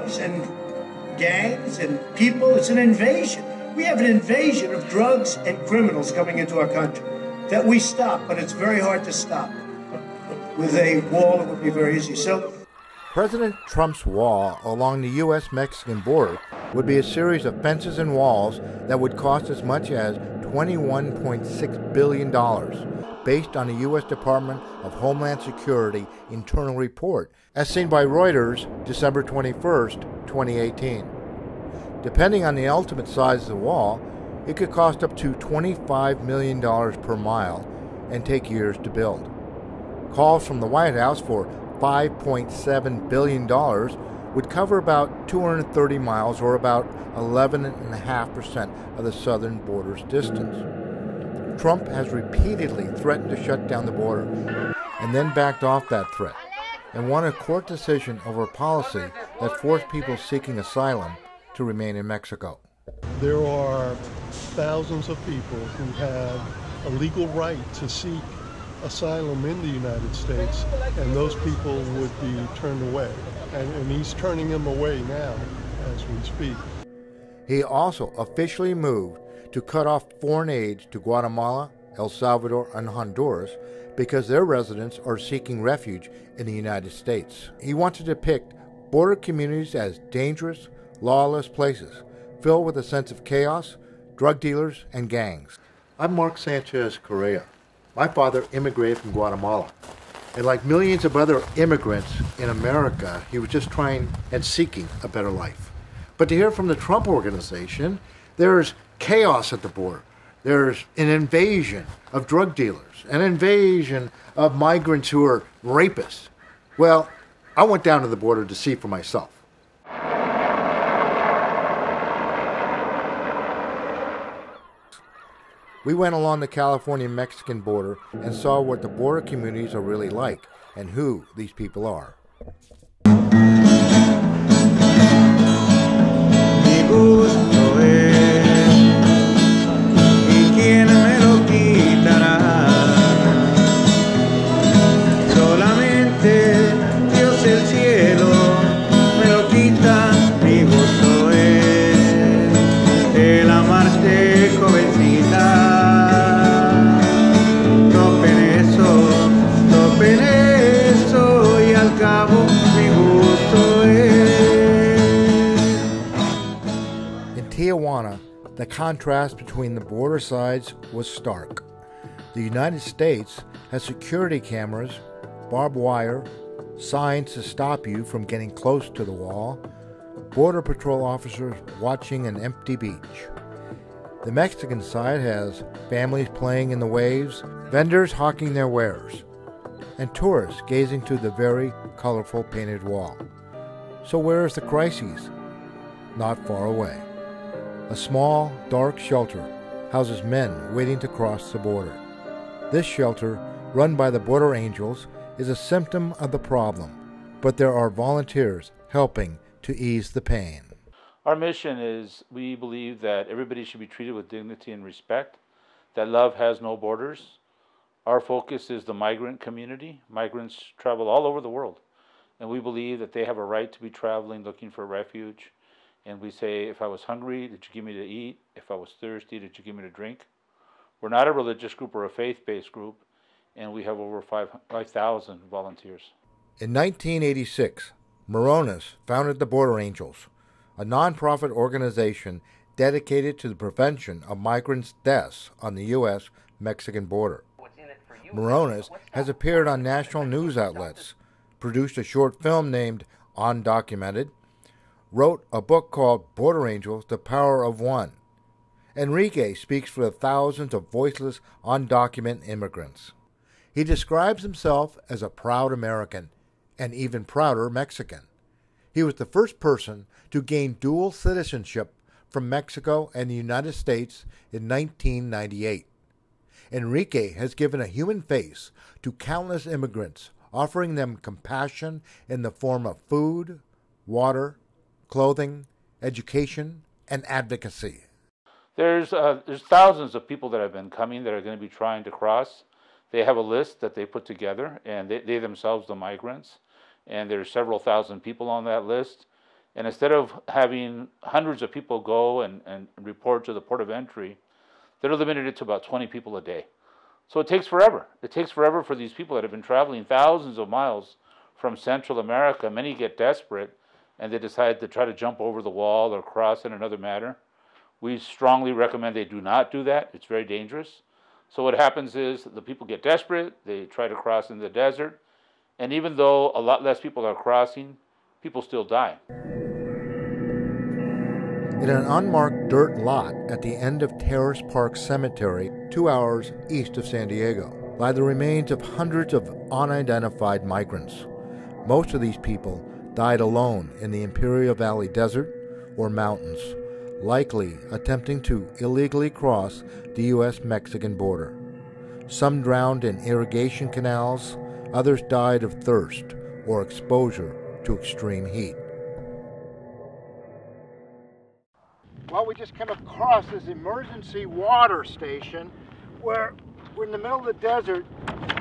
drugs and gangs and people. It's an invasion. We have an invasion of drugs and criminals coming into our country that we stop, but it's very hard to stop. With a wall, it would be very easy. So, President Trump's wall along the U.S.-Mexican border would be a series of fences and walls that would cost as much as $21.6 billion, based on the U.S. Department of Homeland Security internal report, as seen by Reuters December 21st, 2018. Depending on the ultimate size of the wall, it could cost up to $25 million per mile and take years to build. Calls from the White House for $5.7 billion would cover about 230 miles, or about 11.5% of the southern border's distance. Trump has repeatedly threatened to shut down the border and then backed off that threat and won a court decision over a policy that forced people seeking asylum to remain in Mexico. There are thousands of people who have a legal right to seek asylum in the United States, and those people would be turned away. And he's turning them away now as we speak. He also officially moved to cut off foreign aid to Guatemala, El Salvador, and Honduras because their residents are seeking refuge in the United States. He wants to depict border communities as dangerous, lawless places filled with a sense of chaos, drug dealers, and gangs. I'm Mark Sanchez Correa. My father immigrated from Guatemala, and like millions of other immigrants in America, he was just trying and seeking a better life. But to hear from the Trump Organization, there's chaos at the border. There's an invasion of drug dealers, an invasion of migrants who are rapists. Well, I went down to the border to see for myself. We went along the California-Mexican border and saw what the border communities are really like and who these people are. Tijuana, the contrast between the border sides was stark. The United States has security cameras, barbed wire, signs to stop you from getting close to the wall, border patrol officers watching an empty beach. The Mexican side has families playing in the waves, vendors hawking their wares, and tourists gazing to the very colorful painted wall. So where is the crisis? Not far away. A small, dark shelter houses men waiting to cross the border. This shelter, run by the Border Angels, is a symptom of the problem, but there are volunteers helping to ease the pain. Our mission is, we believe that everybody should be treated with dignity and respect, that love has no borders. Our focus is the migrant community. Migrants travel all over the world, and we believe that they have a right to be traveling, looking for refuge. And we say, if I was hungry, did you give me to eat? If I was thirsty, did you give me to drink? We're not a religious group or a faith-based group, and we have over 5,000 volunteers. In 1986, Morones founded the Border Angels, a nonprofit organization dedicated to the prevention of migrants' deaths on the U.S.-Mexican border. Morones has appeared on national news outlets, produced a short film named Undocumented, wrote a book called Border Angels, The Power of One. Enrique speaks for the thousands of voiceless, undocumented immigrants. He describes himself as a proud American, and even prouder Mexican. He was the first person to gain dual citizenship from Mexico and the United States in 1998. Enrique has given a human face to countless immigrants, offering them compassion in the form of food, water, clothing, education, and advocacy. There's thousands of people that have been coming that are going to be trying to cross. They have a list that they put together, and they themselves, the migrants, and there's several thousand people on that list. And instead of having hundreds of people go and report to the port of entry, they're limited it to about 20 people a day. So it takes forever. It takes forever for these people that have been traveling thousands of miles from Central America. Many get desperate and they decide to try to jump over the wall or cross in another manner. We strongly recommend they do not do that. It's very dangerous. So what happens is the people get desperate, they try to cross in the desert, and even though a lot less people are crossing, people still die. In an unmarked dirt lot at the end of Terrace Park Cemetery, 2 hours east of San Diego, lie the remains of hundreds of unidentified migrants. Most of these people died alone in the Imperial Valley Desert or mountains, likely attempting to illegally cross the U.S.-Mexican border. Some drowned in irrigation canals, others died of thirst or exposure to extreme heat. Well, we just came across this emergency water station where we're in the middle of the desert.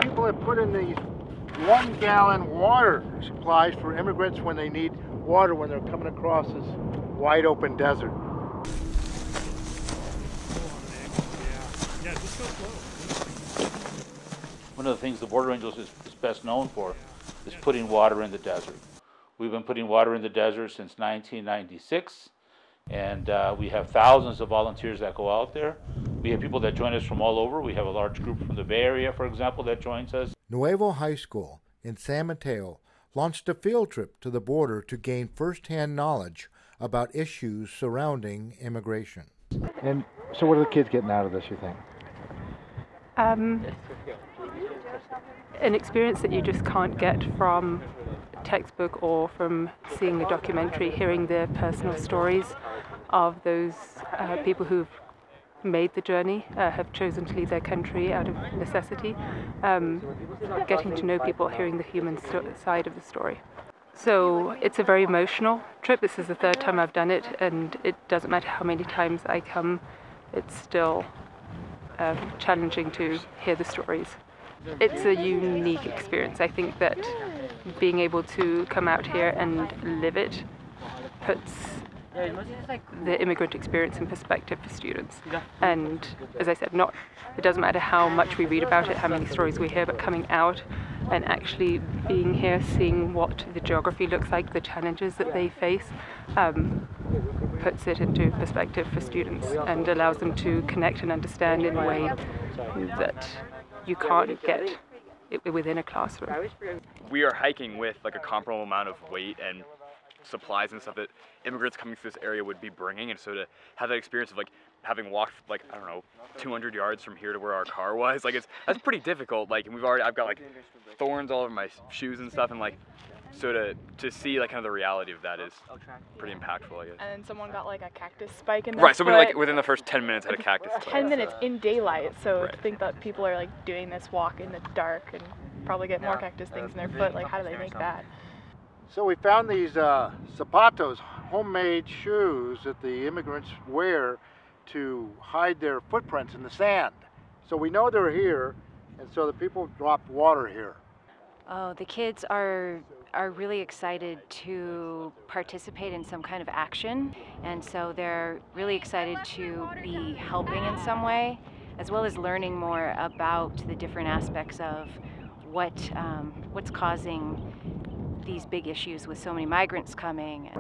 People have put in these 1-gallon water supplies for immigrants when they need water when they're coming across this wide open desert. One of the things the Border Angels is best known for is putting water in the desert. We've been putting water in the desert since 1996, and we have thousands of volunteers that go out there. We have people that join us from all over. We have a large group from the Bay Area, for example, that joins us. Nuevo High School in San Mateo launched a field trip to the border to gain first-hand knowledge about issues surrounding immigration. And so what are the kids getting out of this, you think? An experience that you just can't get from textbook or from seeing a documentary, hearing the personal stories of those people who've made the journey, have chosen to leave their country out of necessity, getting to know people, hearing the human side of the story. So it's a very emotional trip. This is the third time I've done it, and it doesn't matter how many times I come, it's still challenging to hear the stories. It's a unique experience. I think that being able to come out here and live it puts the immigrant experience in perspective for students. And as I said, it doesn't matter how much we read about it, how many stories we hear, but coming out and actually being here, seeing what the geography looks like, the challenges that they face, puts it into perspective for students and allows them to connect and understand in a way that you can't get it within a classroom. We are hiking with like a comparable amount of weight and supplies and stuff that immigrants coming through this area would be bringing, and so to have that experience of like having walked like, I don't know, 200 yards from here to where our car was, like that's pretty difficult. Like, and I've got like thorns all over my shoes and stuff, and like, so to see like kind of the reality of that is pretty impactful, I guess. And then someone got like a cactus spike in their Right, someone foot. like within the first 10 minutes had a cactus spike. 10 minutes in daylight, so Right. to think that people are like doing this walk in the dark and probably get more cactus things in their foot, like how do they make that? So we found these zapatos, homemade shoes that the immigrants wear to hide their footprints in the sand. So we know they're here, and so the people dropped water here. Oh, the kids are really excited to participate in some kind of action, and so they're really excited to be helping in some way, as well as learning more about the different aspects of what's causing these big issues with so many migrants coming.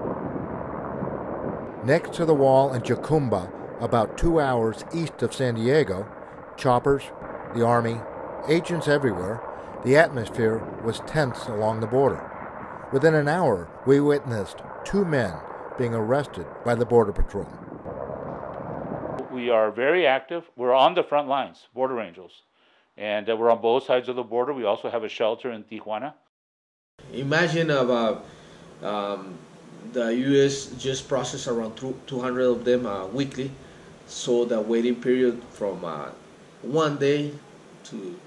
Next to the wall in Jacumba, about 2 hours east of San Diego, choppers, the Army, agents everywhere, the atmosphere was tense along the border. Within an hour, we witnessed 2 men being arrested by the Border Patrol. We are very active. We're on the front lines, Border Angels. And we're on both sides of the border. We also have a shelter in Tijuana. Imagine about the U.S. just process around 200 of them weekly, so the waiting period from 1 day to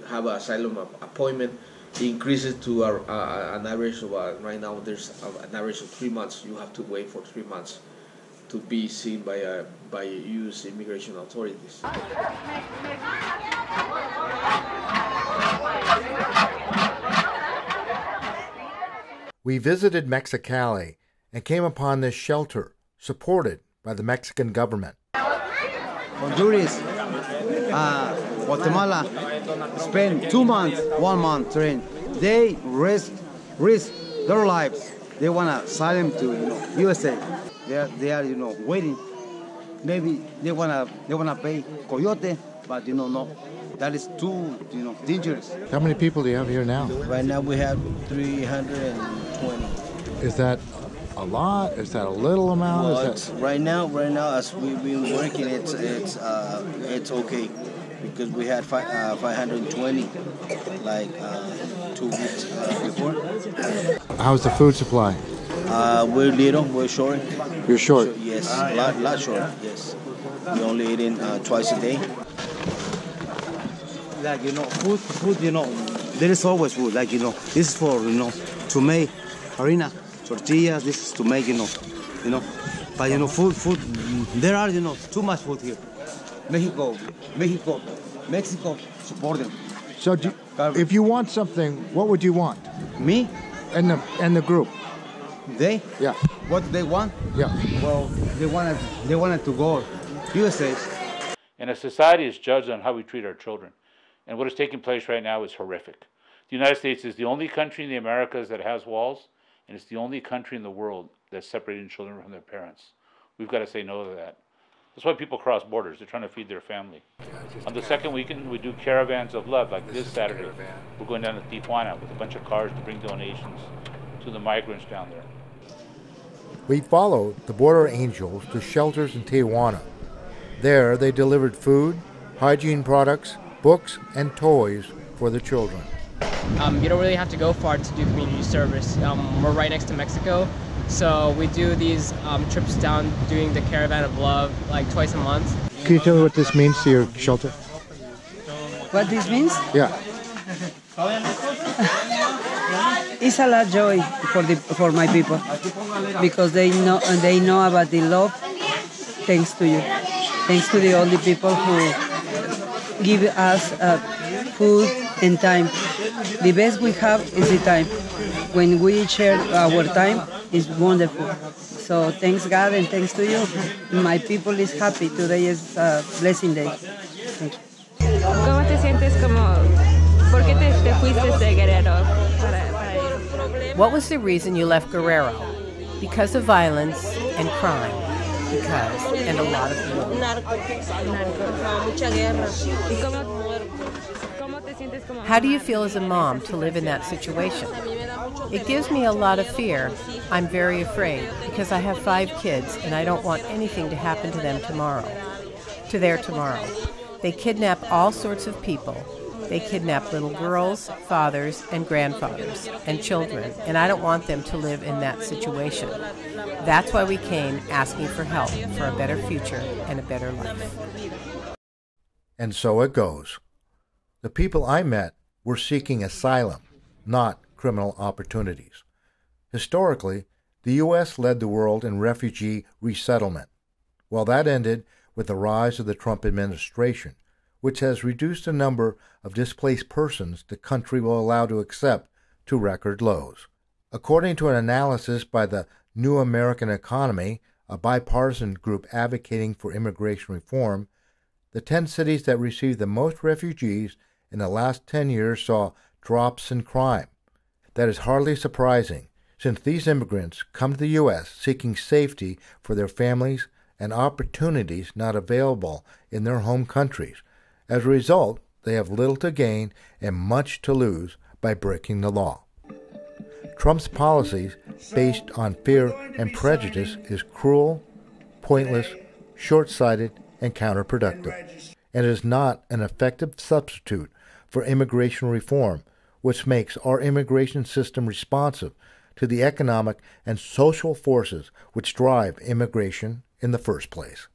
have an asylum appointment increases to an average of right now there's an average of 3 months. You have to wait for 3 months to be seen by U.S. immigration authorities. We visited Mexicali and came upon this shelter supported by the Mexican government. Honduras, Guatemala spent 2 months, 1 month train. They risk their lives. They want to asylum to USA. They are waiting. Maybe they wanna pay coyote, but no. That is too dangerous. How many people do you have here now? Right now we have 320. Is that a lot? Is that a little amount? Well, right now, as we've been working, it's okay because we had 520 like 2 weeks before. How's the food supply? We're short. You're short? Yes, a lot short, yes. We only eating twice a day. Like, food, there is always food. Like, this is for, to make harina, tortillas, this is to make, But, food, there are, too much food here. Mexico, support them. So if you want something, what would you want? Me? And the group? They? Yeah. What do they want? Yeah. Well, they wanted to go USA. And a society is judged on how we treat our children. And what is taking place right now is horrific. The United States is the only country in the Americas that has walls, and it's the only country in the world that's separating children from their parents. We've got to say no to that. That's why people cross borders. They're trying to feed their family. On the second weekend, we do caravans of love, like this Saturday. We're going down to Tijuana with a bunch of cars to bring donations to the migrants down there. We followed the Border Angels to shelters in Tijuana. There, they delivered food, hygiene products, books, and toys for the children. You don't really have to go far to do community service. We're right next to Mexico, so we do these trips down doing the Caravan of Love like twice a month. Can you tell me what this means to your shelter? What this means? Yeah. It's a lot of joy for my people because they know about the love thanks to you. Thanks to the only people who give us food and time. The best we have is the time. When we share our time, it's wonderful. So thanks God and thanks to you. My people is happy. Today is a blessing day. Thank you. ¿Cómo te sientes por qué te fuiste de Guerrero para ir? What was the reason you left Guerrero? Because of violence and crime. And a lot of war. How do you feel as a mom to live in that situation? It gives me a lot of fear. I'm very afraid because I have 5 kids and I don't want anything to happen to them tomorrow. They kidnap all sorts of people. They kidnap little girls, fathers, and grandfathers, and children, and I don't want them to live in that situation. That's why we came asking for help for a better future and a better life. And so it goes. The people I met were seeking asylum, not criminal opportunities. Historically, the U.S. led the world in refugee resettlement. Well, that ended with the rise of the Trump administration, which has reduced the number of displaced persons the country will allow to accept to record lows. According to an analysis by the New American Economy, a bipartisan group advocating for immigration reform, the 10 cities that received the most refugees in the last 10 years saw drops in crime. That is hardly surprising, since these immigrants come to the U.S. seeking safety for their families and opportunities not available in their home countries. As a result, they have little to gain and much to lose by breaking the law. Trump's policies, based on fear and prejudice, is cruel, pointless, short-sighted, and counterproductive, and is not an effective substitute for immigration reform, which makes our immigration system responsive to the economic and social forces which drive immigration in the first place.